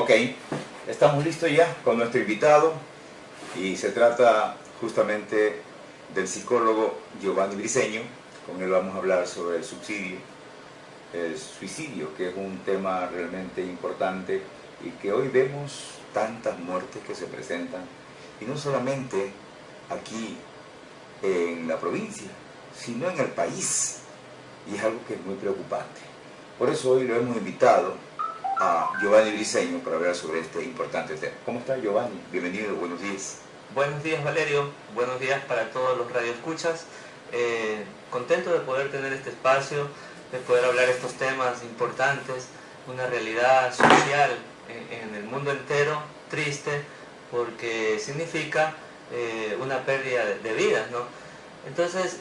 Ok, estamos listos ya con nuestro invitado y se trata justamente del psicólogo Giovanni Briceño. Con él vamos a hablar sobre el suicidio, que es un tema realmente importante y que hoy vemos tantas muertes que se presentan, y no solamente aquí en la provincia, sino en el país, y es algo que es muy preocupante. Por eso hoy lo hemos invitado a Giovanni Briceño para hablar sobre este importante tema. ¿Cómo está, Giovanni? Bienvenido, buenos días. Buenos días, Valerio, buenos días para todos los radioescuchas. Contento de poder tener este espacio, de poder hablar estos temas importantes, una realidad social en el mundo entero, triste, porque significa una pérdida de vidas, ¿no? Entonces,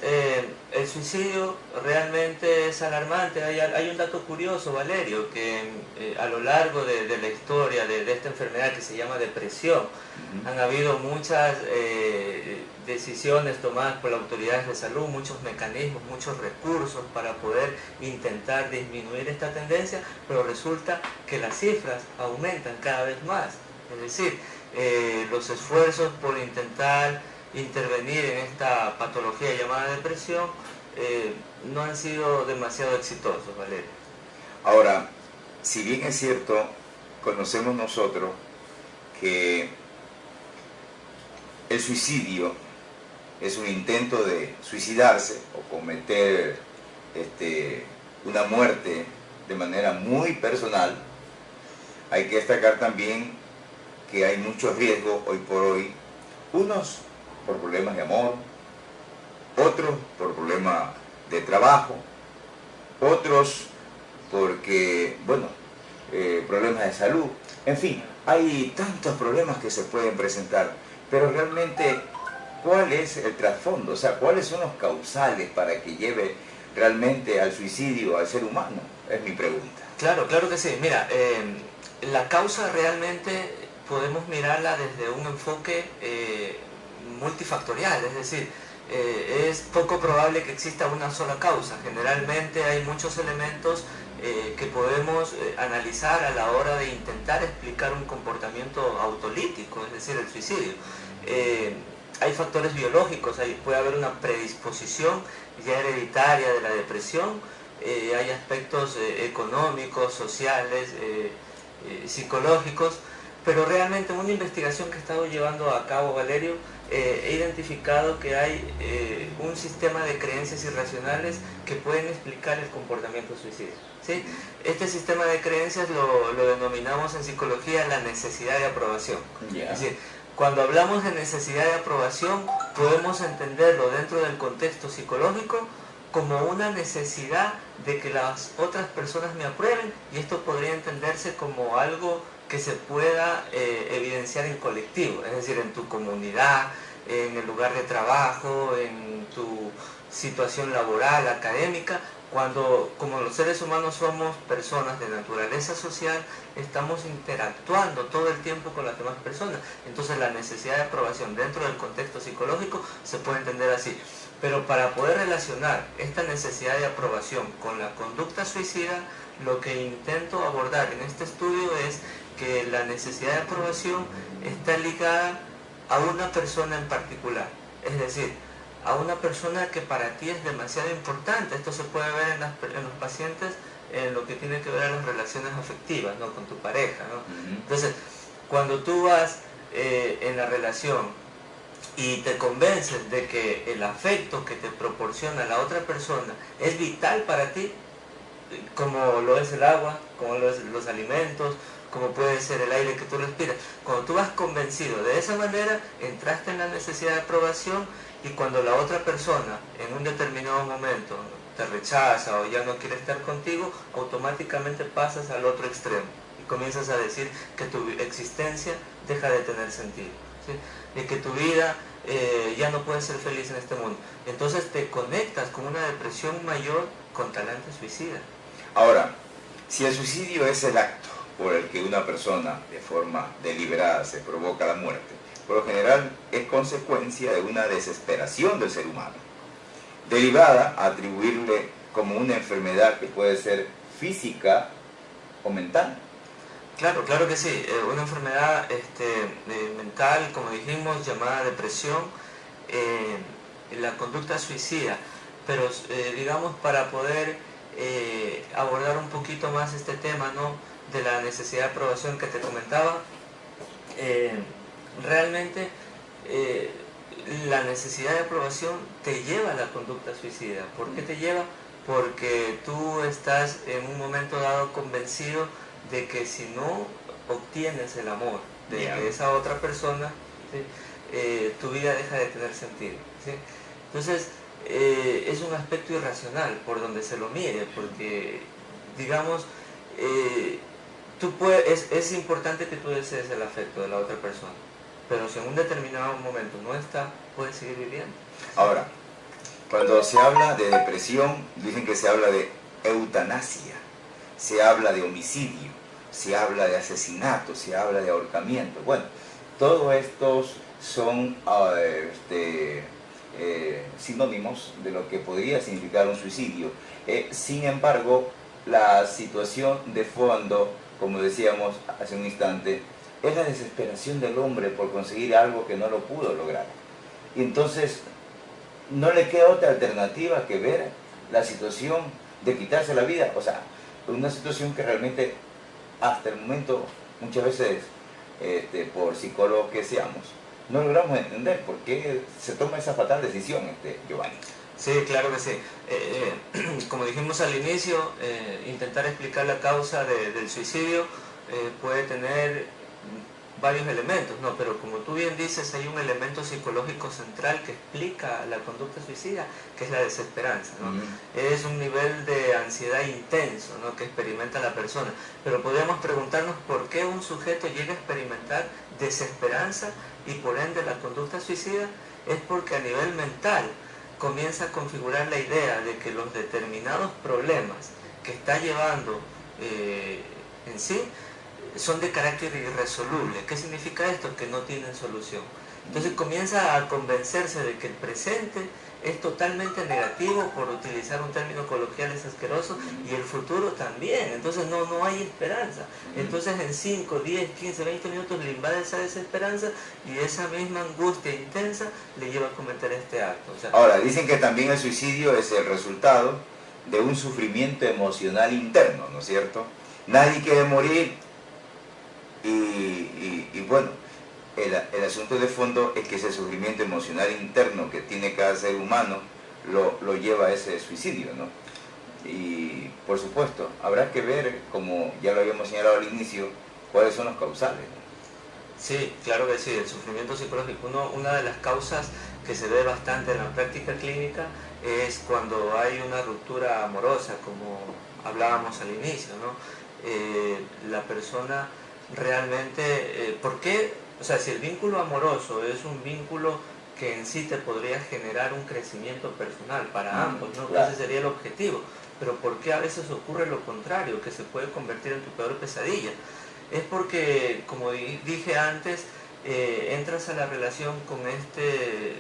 el suicidio realmente es alarmante. Hay un dato curioso, Valerio, que a lo largo de la historia de esta enfermedad que se llama depresión, han habido muchas decisiones tomadas por las autoridades de salud, muchos mecanismos, muchos recursos para poder intentar disminuir esta tendencia, pero resulta que las cifras aumentan cada vez más. Es decir, los esfuerzos por intentar intervenir en esta patología llamada depresión no han sido demasiado exitosos, Valerio. Ahora, si bien es cierto, conocemos nosotros que el suicidio es un intento de suicidarse o cometer una muerte de manera muy personal, hay que destacar también que hay muchos riesgos hoy por hoy, unos por problemas de amor, otros por problemas de trabajo, otros porque, problemas de salud, en fin, hay tantos problemas que se pueden presentar, pero realmente, ¿cuál es el trasfondo? O sea, ¿cuáles son los causales para que lleve realmente al suicidio al ser humano? Es mi pregunta. Claro que sí. Mira, la causa realmente podemos mirarla desde un enfoque multifactorial, es decir, es poco probable que exista una sola causa. Generalmente hay muchos elementos que podemos analizar a la hora de intentar explicar un comportamiento autolítico, es decir, el suicidio. Hay factores biológicos, puede haber una predisposición ya hereditaria de la depresión, hay aspectos económicos, sociales, psicológicos, pero realmente en una investigación que he estado llevando a cabo, Valerio, he identificado que hay un sistema de creencias irracionales que pueden explicar el comportamiento suicida, ¿sí? Este sistema de creencias lo denominamos en psicología la necesidad de aprobación. Yeah. Es decir, cuando hablamos de necesidad de aprobación, podemos entenderlo dentro del contexto psicológico como una necesidad de que las otras personas me aprueben, y esto podría entenderse como algo que se pueda evidenciar en colectivo, es decir, en tu comunidad, en el lugar de trabajo, en tu situación laboral, académica. Cuando, como los seres humanos somos personas de naturaleza social, estamos interactuando todo el tiempo con las demás personas. Entonces la necesidad de aprobación dentro del contexto psicológico se puede entender así. Pero para poder relacionar esta necesidad de aprobación con la conducta suicida, lo que intento abordar en este estudio es que la necesidad de aprobación está ligada a una persona en particular. Es decir, a una persona que para ti es demasiado importante. Esto se puede ver en los pacientes en lo que tiene que ver a las relaciones afectivas, ¿no? Con tu pareja, ¿no? Entonces, cuando tú vas en la relación y te convences de que el afecto que te proporciona la otra persona es vital para ti, como lo es el agua, como lo es los alimentos, como puede ser el aire que tú respiras, cuando tú vas convencido de esa manera, entraste en la necesidad de aprobación, y cuando la otra persona en un determinado momento te rechaza o ya no quiere estar contigo, automáticamente pasas al otro extremo y comienzas a decir que tu existencia deja de tener sentido, ¿sí? Y que tu vida ya no puede ser feliz en este mundo. Entonces te conectas con una depresión mayor con talante suicida. Ahora, si el suicidio es el acto por el que una persona de forma deliberada se provoca la muerte, por lo general es consecuencia de una desesperación del ser humano, derivada a atribuirle como una enfermedad que puede ser física o mental. Claro, claro que sí. Una enfermedad mental, como dijimos, llamada depresión, la conducta suicida. Pero digamos, para poder abordar un poquito más este tema, ¿no?, de la necesidad de aprobación que te comentaba, eh, realmente eh, la necesidad de aprobación te lleva a la conducta suicida. ¿Por qué te lleva? Porque tú estás en un momento dado convencido de que si no obtienes el amor de esa otra persona, ¿sí?, tu vida deja de tener sentido, ¿sí? Entonces, es un aspecto irracional por donde se lo mire, porque, digamos, es importante que tú desees el afecto de la otra persona, pero si en un determinado momento no está, puedes seguir viviendo. Ahora, cuando se habla de depresión, dicen que se habla de eutanasia, se habla de homicidio, se habla de asesinato, se habla de ahorcamiento. Bueno, todos estos son sinónimos de lo que podría significar un suicidio. Sin embargo, la situación de fondo, como decíamos hace un instante, es la desesperación del hombre por conseguir algo que no lo pudo lograr. Y entonces no le queda otra alternativa que ver la situación de quitarse la vida. O sea, una situación que realmente hasta el momento, muchas veces, por psicólogos que seamos, no logramos entender por qué se toma esa fatal decisión, Giovanni. Sí, claro que sí. Como dijimos al inicio, intentar explicar la causa del suicidio puede tener varios elementos, ¿no? Pero como tú bien dices, hay un elemento psicológico central que explica la conducta suicida, que es la desesperanza, ¿no? Es un nivel de ansiedad intenso, ¿no?, que experimenta la persona. Pero podemos preguntarnos por qué un sujeto llega a experimentar desesperanza y por ende la conducta suicida. Es porque a nivel mental comienza a configurar la idea de que los determinados problemas que está llevando en sí son de carácter irresoluble. ¿Qué significa esto? Que no tienen solución. Entonces comienza a convencerse de que el presente es totalmente negativo, por utilizar un término coloquial es asqueroso, y el futuro también. Entonces no hay esperanza. Entonces en 5, 10, 15, 20 minutos le invade esa desesperanza y esa misma angustia intensa le lleva a cometer este acto. O sea, ahora, dicen que también el suicidio es el resultado de un sufrimiento emocional interno, ¿no es cierto? Nadie quiere morir y bueno, el asunto de fondo es que ese sufrimiento emocional interno que tiene cada ser humano lo lleva a ese suicidio, ¿no? Y por supuesto, habrá que ver, como ya lo habíamos señalado al inicio, cuáles son los causales, ¿no? Sí, claro que sí, el sufrimiento psicológico. Una de las causas que se ve bastante en la práctica clínica es cuando hay una ruptura amorosa, como hablábamos al inicio, ¿no? La persona realmente, ¿por qué? O sea, si el vínculo amoroso es un vínculo que en sí te podría generar un crecimiento personal para ambos, ¿no? Claro. Ese sería el objetivo. Pero ¿por qué a veces ocurre lo contrario, que se puede convertir en tu peor pesadilla? Es porque, como dije antes, entras a la relación con este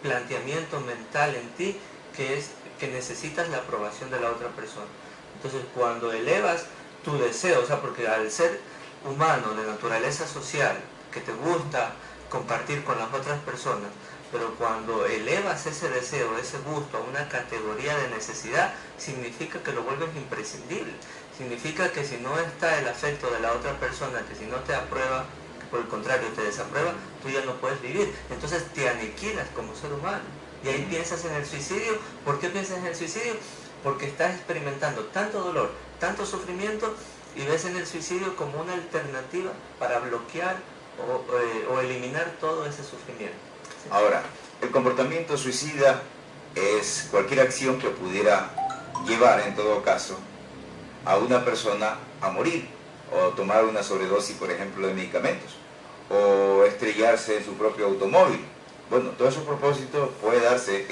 planteamiento mental en ti, que es que necesitas la aprobación de la otra persona. Entonces, cuando elevas tu deseo, o sea, porque al ser humano de naturaleza social, que te gusta compartir con las otras personas, pero cuando elevas ese deseo, ese gusto a una categoría de necesidad, significa que lo vuelves imprescindible. Significa que si no está el afecto de la otra persona, que si no te aprueba, que por el contrario te desaprueba, tú ya no puedes vivir. Entonces te aniquilas como ser humano. Y ahí piensas en el suicidio. ¿Por qué piensas en el suicidio? Porque estás experimentando tanto dolor, tanto sufrimiento, y ves en el suicidio como una alternativa para bloquear o eliminar todo ese sufrimiento. ¿Sí? Ahora, el comportamiento suicida es cualquier acción que pudiera llevar, en todo caso, a una persona a morir, o tomar una sobredosis, por ejemplo, de medicamentos, o estrellarse en su propio automóvil. Bueno, todos esos propósitos pueden darse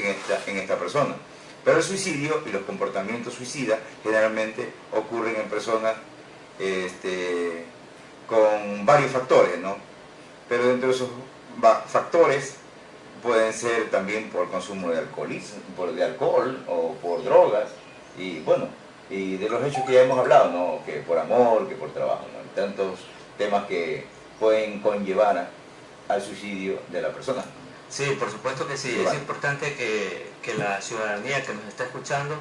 en esta persona. Pero el suicidio y los comportamientos suicidas generalmente ocurren en personas con varios factores, ¿no? Pero dentro de esos factores pueden ser también por consumo de alcohol o por drogas, y bueno, y de los hechos que ya hemos hablado, ¿no? Que por amor, que por trabajo, ¿no? Tantos temas que pueden conllevar al suicidio de la persona. Sí, por supuesto que sí. Es importante que la ciudadanía que nos está escuchando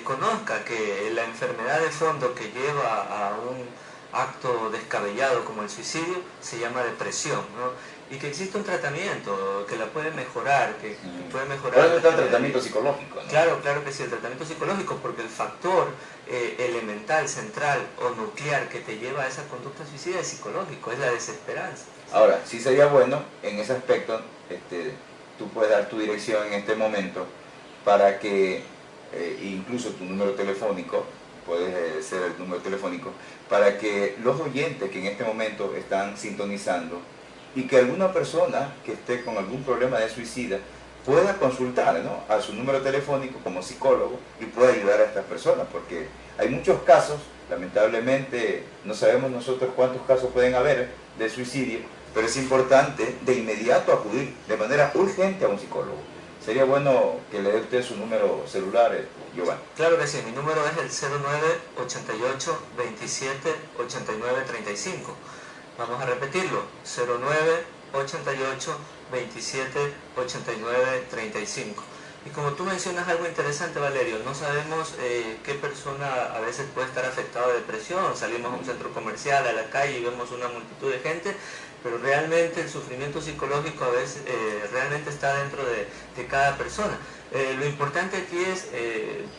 conozca que la enfermedad de fondo que lleva a un acto descabellado como el suicidio se llama depresión, ¿no? Y que existe un tratamiento que la puede mejorar, que puede mejorar. Pero está el tratamiento psicológico, ¿no? Claro, claro que sí, el tratamiento psicológico, porque el factor elemental, central o nuclear que te lleva a esa conducta suicida es psicológico, es la desesperanza. Ahora, sí sería bueno en ese aspecto, tú puedes dar tu dirección en este momento para que, incluso tu número telefónico, puede ser el número telefónico, para que los oyentes que en este momento están sintonizando y que alguna persona que esté con algún problema de suicida pueda consultar, ¿no?, a su número telefónico como psicólogo y pueda ayudar a estas personas, porque hay muchos casos, lamentablemente no sabemos nosotros cuántos casos pueden haber de suicidio, pero es importante de inmediato acudir de manera urgente a un psicólogo. Sería bueno que le dé usted su número celular, Giovanni. Claro que sí, mi número es el 0988 27 89 35. Vamos a repetirlo, 0988 27 89 35. Y como tú mencionas algo interesante, Valerio, no sabemos qué persona a veces puede estar afectada de depresión. Salimos a un centro comercial, a la calle y vemos una multitud de gente, pero realmente el sufrimiento psicológico a veces realmente está dentro de cada persona. Lo importante aquí es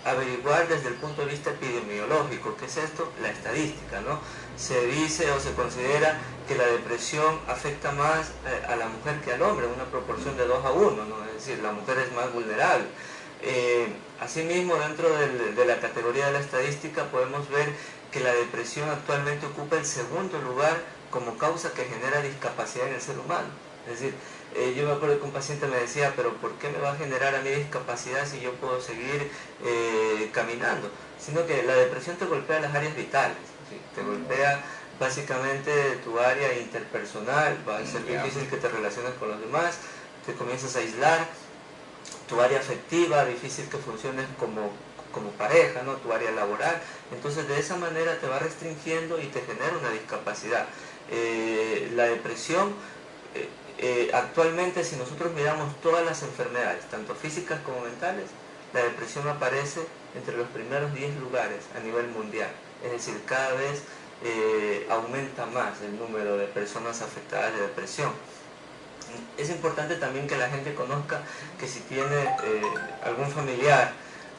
averiguar desde el punto de vista epidemiológico, ¿qué es esto? La estadística, ¿no? Se dice o se considera que la depresión afecta más a la mujer que al hombre, una proporción de 2 a 1, ¿no? Es decir, la mujer es más vulnerable. Asimismo, dentro de la categoría de la estadística podemos ver que la depresión actualmente ocupa el segundo lugar como causa que genera discapacidad en el ser humano. Es decir, yo me acuerdo que un paciente me decía, pero ¿por qué me va a generar a mí discapacidad si yo puedo seguir caminando? Sino que la depresión te golpea las áreas vitales, ¿sí? Te golpea básicamente tu área interpersonal, va a ser difícil que te relaciones con los demás, te comienzas a aislar, tu área afectiva, difícil que funciones como pareja, ¿no? Tu área laboral. Entonces de esa manera te va restringiendo y te genera una discapacidad. La depresión, actualmente, si nosotros miramos todas las enfermedades, tanto físicas como mentales, la depresión aparece entre los primeros 10 lugares a nivel mundial. Es decir, cada vez aumenta más el número de personas afectadas de depresión. Es importante también que la gente conozca que si tiene algún familiar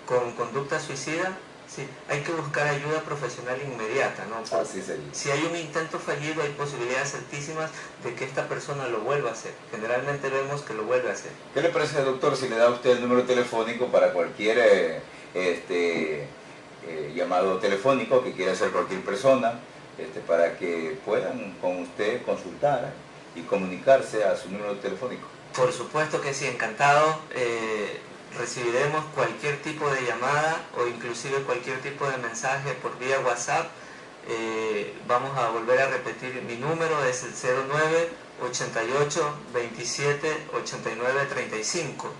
con conducta suicida, sí, hay que buscar ayuda profesional inmediata, ¿no? Si hay un intento fallido, hay posibilidades altísimas de que esta persona lo vuelva a hacer. Generalmente vemos que lo vuelve a hacer. ¿Qué le parece, doctor, si le da a usted el número telefónico para cualquier llamado telefónico que quiera hacer cualquier persona, para que puedan con usted consultar y comunicarse a su número telefónico? Por supuesto que sí, encantado. Recibiremos cualquier tipo de llamada o inclusive cualquier tipo de mensaje por vía WhatsApp. Vamos a volver a repetir, mi número es el 09 88 27 89 35.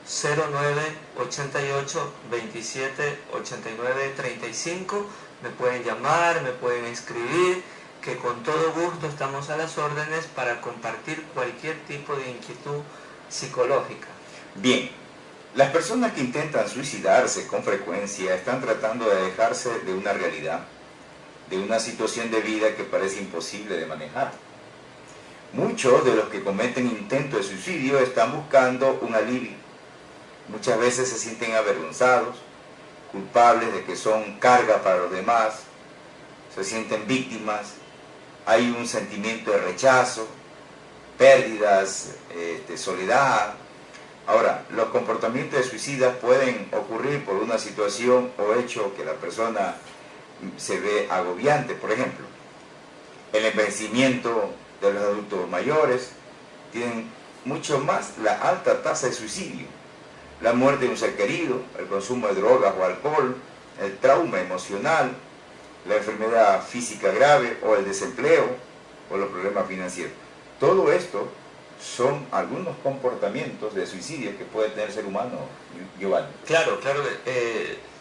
09 88 27 89 35. Me pueden llamar, me pueden escribir, que con todo gusto estamos a las órdenes para compartir cualquier tipo de inquietud psicológica. Bien, las personas que intentan suicidarse con frecuencia están tratando de alejarse de una realidad, de una situación de vida que parece imposible de manejar. Muchos de los que cometen intentos de suicidio están buscando un alivio. Muchas veces se sienten avergonzados, culpables de que son carga para los demás, se sienten víctimas, hay un sentimiento de rechazo, pérdidas, soledad. Ahora, los comportamientos de suicidas pueden ocurrir por una situación o hecho que la persona se ve agobiante. Por ejemplo, el envejecimiento de los adultos mayores tienen mucho más la alta tasa de suicidio, la muerte de un ser querido, el consumo de drogas o alcohol, el trauma emocional, la enfermedad física grave o el desempleo o los problemas financieros. Todo esto son algunos comportamientos de suicidio que puede tener el ser humano, Giovanni. Claro, claro.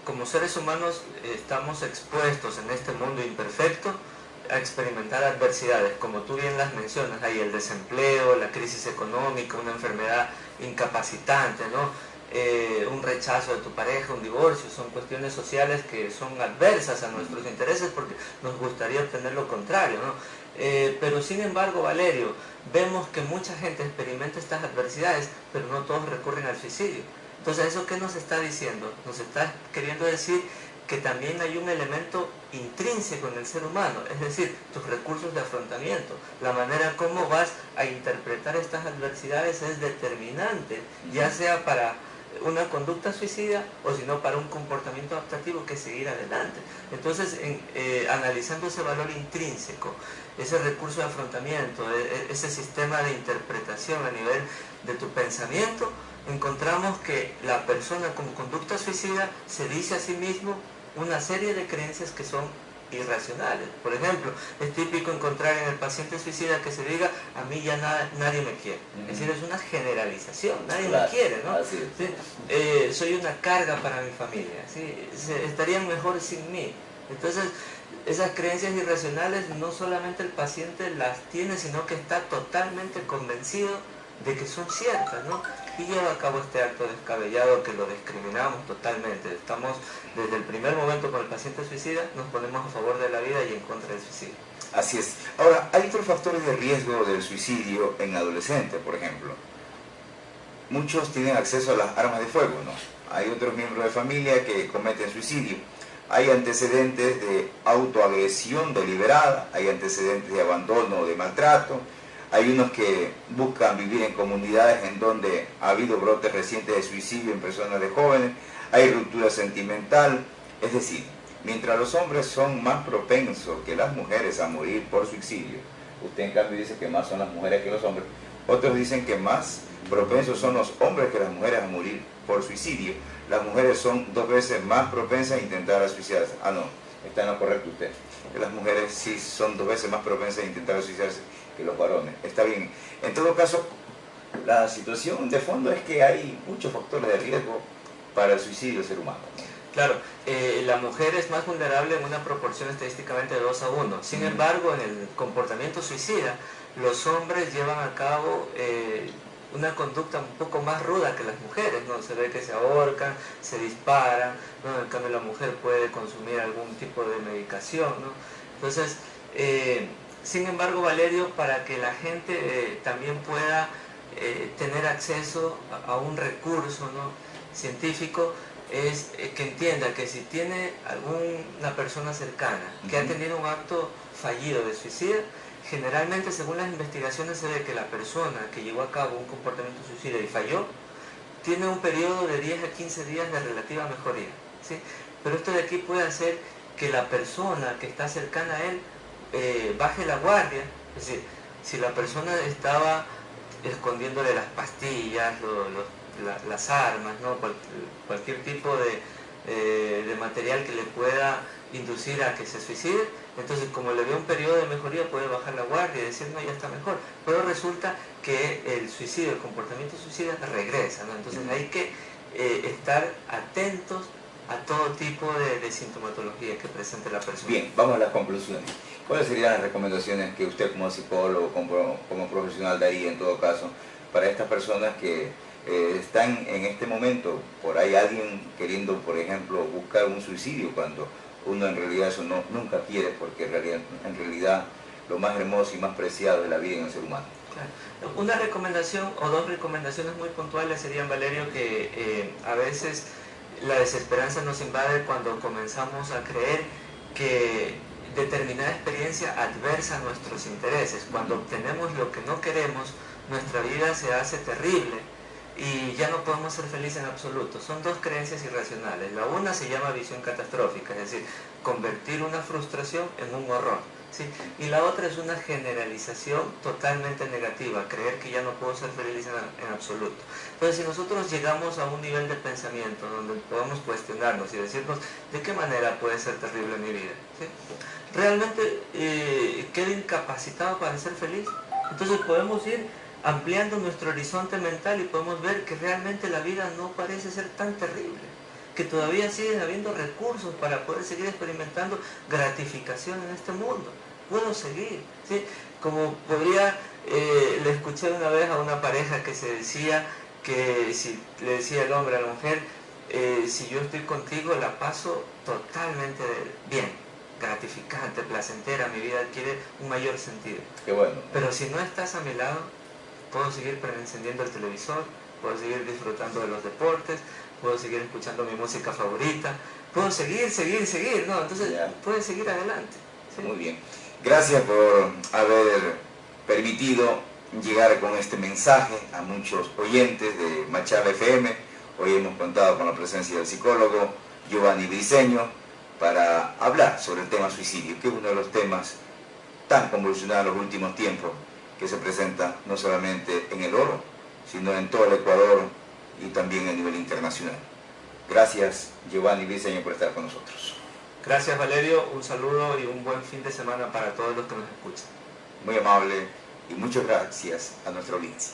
como seres humanos estamos expuestos en este mundo imperfecto a experimentar adversidades, como tú bien las mencionas, hay el desempleo, la crisis económica, una enfermedad incapacitante, ¿no? Un rechazo de tu pareja, un divorcio, son cuestiones sociales que son adversas a nuestros intereses porque nos gustaría obtener lo contrario, ¿no? Pero sin embargo, Valerio, vemos que mucha gente experimenta estas adversidades, pero no todos recurren al suicidio. Entonces, ¿eso qué nos está diciendo? Nos está queriendo decir que también hay un elemento intrínseco en el ser humano, es decir, tus recursos de afrontamiento, la manera como vas a interpretar estas adversidades es determinante, ya sea para una conducta suicida o si no para un comportamiento adaptativo que es seguir adelante. Entonces, analizando ese valor intrínseco, ese recurso de afrontamiento, ese sistema de interpretación a nivel de tu pensamiento, encontramos que la persona con conducta suicida se dice a sí mismo una serie de creencias que son irracionales. Por ejemplo, es típico encontrar en el paciente suicida que se diga, a mí ya nadie me quiere. Es decir, es una generalización, nadie me quiere, ¿no? ¿Sí? Soy una carga para mi familia, ¿sí? Estarían mejor sin mí. Entonces, esas creencias irracionales no solamente el paciente las tiene, sino que está totalmente convencido de que son ciertas, ¿no? Y lleva a cabo este acto descabellado que lo discriminamos totalmente. Estamos desde el primer momento con el paciente suicida, nos ponemos a favor de la vida y en contra del suicidio. Así es. Ahora, hay otros factores de riesgo del suicidio en adolescentes, por ejemplo. Muchos tienen acceso a las armas de fuego, ¿no? Hay otros miembros de familia que cometen suicidio. Hay antecedentes de autoagresión deliberada, hay antecedentes de abandono o de maltrato. Hay unos que buscan vivir en comunidades en donde ha habido brotes recientes de suicidio en personas de jóvenes, hay ruptura sentimental, es decir, mientras los hombres son más propensos que las mujeres a morir por suicidio, usted en cambio dice que más son las mujeres que los hombres, otros dicen que más propensos son los hombres que las mujeres a morir por suicidio, las mujeres son 2 veces más propensas a intentar suicidarse. Ah, no, está en lo correcto usted, que las mujeres sí son 2 veces más propensas a intentar suicidarse que los varones. Está bien. En todo caso, la situación de fondo es que hay muchos factores de riesgo para el suicidio del ser humano. Claro, la mujer es más vulnerable en una proporción estadísticamente de 2 a 1. Sin embargo, en el comportamiento suicida, los hombres llevan a cabo una conducta un poco más ruda que las mujeres, ¿no? Se ve que se ahorcan, se disparan, ¿no? En cambio la mujer puede consumir algún tipo de medicación, ¿no? Entonces, sin embargo, Valerio, para que la gente también pueda tener acceso a un recurso, ¿no?, científico, es que entienda que si tiene alguna persona cercana que ha tenido un acto fallido de suicidio, generalmente según las investigaciones se ve que la persona que llevó a cabo un comportamiento suicida y falló, tiene un periodo de 10 a 15 días de relativa mejoría, ¿sí? Pero esto de aquí puede hacer que la persona que está cercana a él baje la guardia. Es decir, si la persona estaba escondiéndole las pastillas, las armas, ¿no?, cualquier tipo de material que le pueda inducir a que se suicide, entonces como le ve un periodo de mejoría puede bajar la guardia y decir, no, ya está mejor, pero resulta que el suicidio, el comportamiento suicida regresa, ¿no? Entonces hay que estar atentos a todo tipo de sintomatología que presente la persona. Bien, vamos a las conclusiones. ¿Cuáles serían las recomendaciones que usted como psicólogo, como profesional daría en todo caso para estas personas que están en este momento, por ahí alguien queriendo, por ejemplo, buscar un suicidio cuando uno en realidad eso nunca quiere, porque en realidad lo más hermoso y más preciado es la vida en el ser humano? Claro. Una recomendación o 2 recomendaciones muy puntuales serían, Valerio, que a veces la desesperanza nos invade cuando comenzamos a creer que determinada experiencia adversa a nuestros intereses. Cuando obtenemos lo que no queremos, nuestra vida se hace terrible y ya no podemos ser felices en absoluto. Son 2 creencias irracionales. La una se llama visión catastrófica, es decir, convertir una frustración en un horror, ¿sí? Y la otra es una generalización totalmente negativa, creer que ya no puedo ser feliz en absoluto. Entonces, si nosotros llegamos a un nivel de pensamiento donde podemos cuestionarnos y decirnos de qué manera puede ser terrible mi vida, ¿sí?, realmente quedo incapacitado para ser feliz. Entonces podemos ir ampliando nuestro horizonte mental y podemos ver que realmente la vida no parece ser tan terrible. que todavía siguen habiendo recursos para poder seguir experimentando gratificación en este mundo. Puedo seguir, ¿sí? Como podría, le escuché una vez a una pareja que se decía que si le decía el hombre a la mujer, si yo estoy contigo la paso totalmente bien, gratificante, placentera, mi vida adquiere un mayor sentido. Qué bueno. Pero si no estás a mi lado, puedo seguir encendiendo el televisor, puedo seguir disfrutando de los deportes, puedo seguir escuchando mi música favorita, puedo seguir, ¿no? Entonces, puedes seguir adelante. ¿Sí? Muy bien. Gracias por haber permitido llegar con este mensaje a muchos oyentes de Machala FM. Hoy hemos contado con la presencia del psicólogo Giovanni Briceño para hablar sobre el tema suicidio, que es uno de los temas tan convulsionados en los últimos tiempos, que se presenta no solamente en el Oro, sino en todo el Ecuador y también a nivel internacional. Gracias, Giovanni Briceño, por estar con nosotros. Gracias, Valerio. Un saludo y un buen fin de semana para todos los que nos escuchan. Muy amable y muchas gracias a nuestra audiencia.